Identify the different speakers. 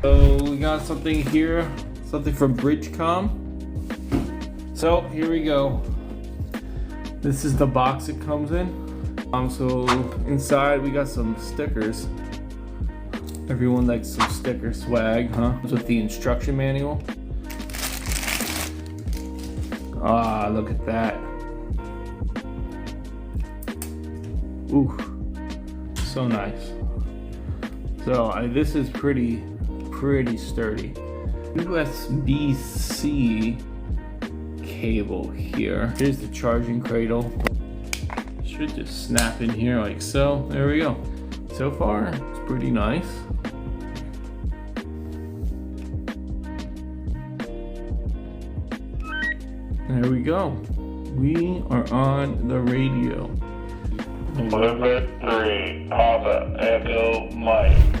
Speaker 1: So we got something here, something from BridgeCom. So here we go. This is the box it comes in. So inside we got some stickers. Everyone likes some sticker swag, huh? With the instruction manual. Ah, look at that. Ooh, so nice. So this is pretty sturdy. USB-C cable here. Here's the charging cradle. Should just snap in here like so. There we go. So far, it's pretty nice. There we go. We are on the radio.
Speaker 2: Limit 3, Papa, Echo, Mike.